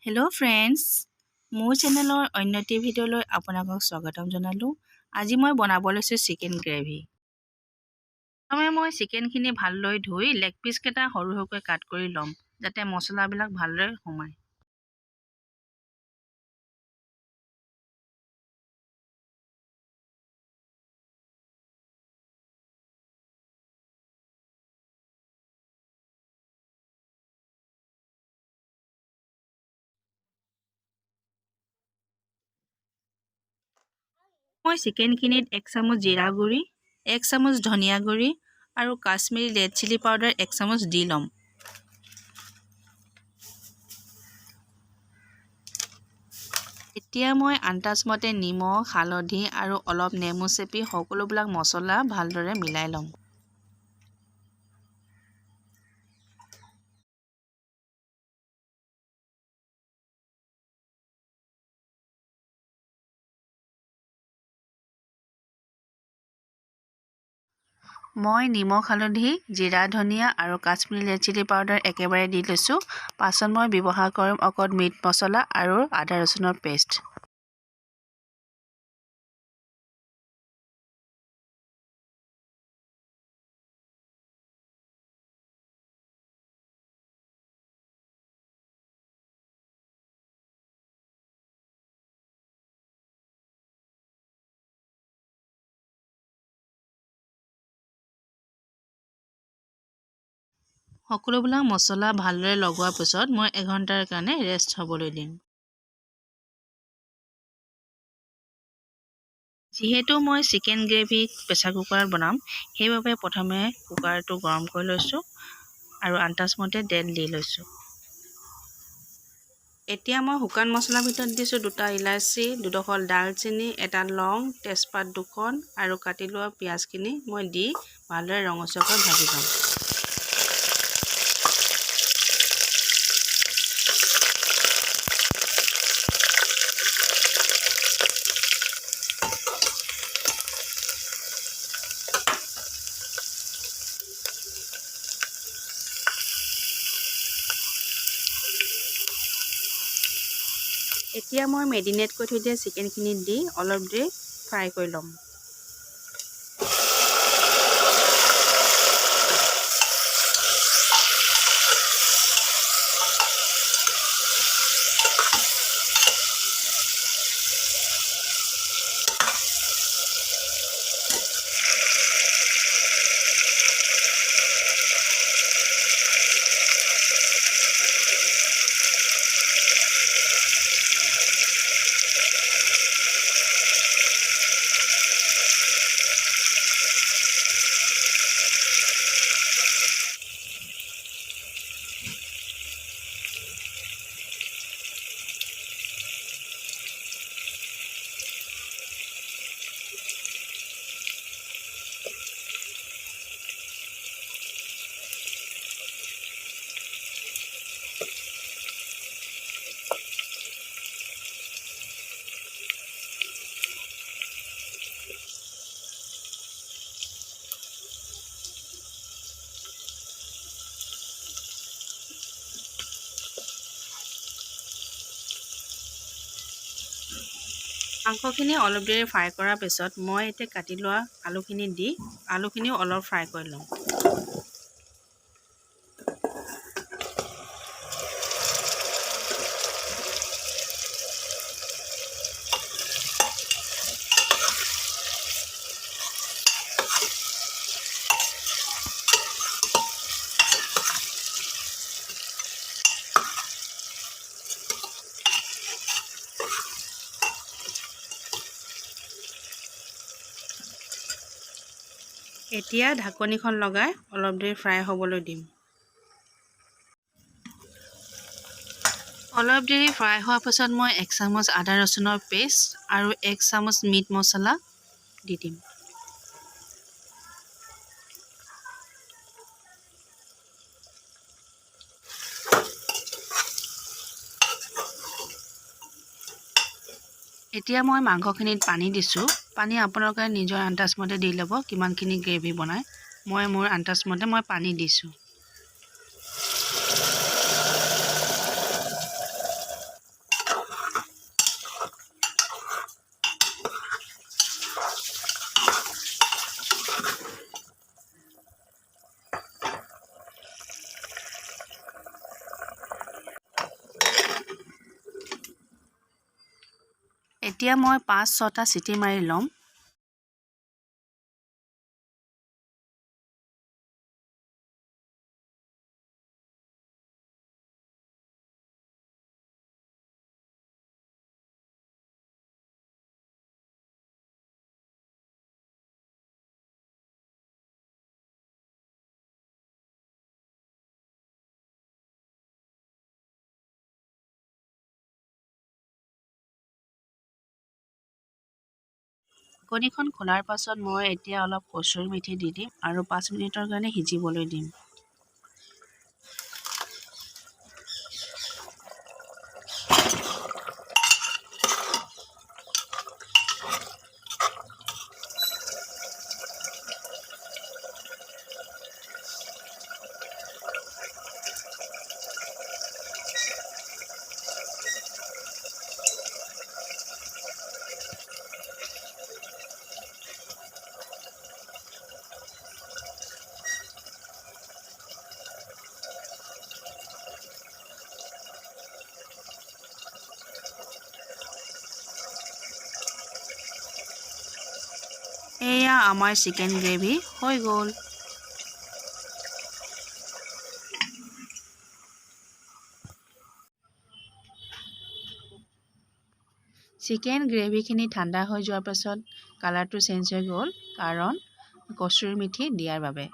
Hello' friends, মোৰ চেনেলৰ অন্য এটি ভিডিঅ'লৈ আপোনালোকক স্বাগতম জনালোঁ। আজি মই বনাব লৈছোঁ চিকেন গ্ৰেভি। প্ৰথমে মই চিকেনখিনি ভালদৰে ধুই লেগ পিচকেইটা সৰু সৰুকৈ কাট কৰি ল'ম, যাতে মছলাবিলাক ভালদৰে সোমায়। মই চিকেনখিনিত 1 চামুচ জিৰা গুড়ি, 1 চামুচ ধনিয়া গুড়ি আৰু কাশ্মীৰী ৰেড চিলি পাউডাৰ 1 চামুচ দি ল'ম। এতিয়া মই আন্দাজমতে নিমখ, হালধি আৰু অলপ নেমু চেপি সকলোবিলাক মছলা ভালদৰে মিলাই ল'ম। মই নিমখ, হালধি, জিৰা, ধনিয়া আৰু কাশ্মীৰী ৰেড চিলি পাউডাৰ একেবাৰে দি লৈছোঁ। পাছত মই ব্যৱহাৰ কৰিম অকল মিট মছলা আৰু আদা ৰচুনৰ পেষ্ট। সকলোবিলাক মছলা ভালদৰে লগোৱাৰ পিছত মই 1 ঘণ্টাৰ কাৰণে ৰেষ্ট হ'বলৈ দিম। যিহেতু মই চিকেন গ্ৰেভি প্ৰেছাৰ কুকাৰত বনাম, সেইবাবে প্ৰথমে কুকাৰটো গৰম কৰি লৈছোঁ আৰু আন্দাজমতে তেল দি লৈছোঁ। এতিয়া মই শুকান মছলাৰ ভিতৰত দিছোঁ 2টা ইলাচি, 2ডোখৰ ডালচেনি, 1টা লং, তেজপাত 2খন আৰু কাটি লোৱা পিঁয়াজখিনি মই দি ভালদৰে ৰঙচুৱাকৈ ভাজি ল'ম। এতিয়া মই মেৰিনেট কৰি থৈ দিয়া চিকেনখিনি দি অলপ দেৰি ফ্ৰাই কৰি ল'ম। মাংসখিনি অলপ দেৰি ফ্ৰাই কৰাৰ পিছত মই এতিয়া কাটি লোৱা আলুখিনি দি আলুখিনিও অলপ ফ্ৰাই কৰি ল'ম। এতিয়া ঢাকনিখন লগাই অলপ দেৰি ফ্ৰাই হ'বলৈ দিম। অলপ দেৰি ফ্ৰাই হোৱাৰ পিছত মই 1 চামুচ আদা ৰচুনৰ পেষ্ট আৰু 1 চামুচ মিট মছলা দি দিম। এতিয়া মই মাংসখিনিত পানী দিছোঁ। পানী আপোনালোকে নিজৰ আন্দাজমতে দি ল'ব কিমানখিনি গ্ৰেভি বনায়। মই মোৰ আন্দাজমতে পানী দিছোঁ। এতিয়া মই 5-6টা চিটি মাৰি ল'ম। কণীখন খোলাৰ পাছত মই এতিয়া অলপ কচুৰি মেথি দি দিম আৰু 5 মিনিটৰ কাৰণে সিজিবলৈ দিম। এয়া আমাৰ চিকেন গ্ৰেভি হৈ গ'ল। চিকেন গ্ৰেভিখিনি ঠাণ্ডা হৈ যোৱাৰ পাছত কালাৰটো চেঞ্জ হৈ গ'ল কাৰণ কচুৰি মেথি দিয়াৰ বাবে।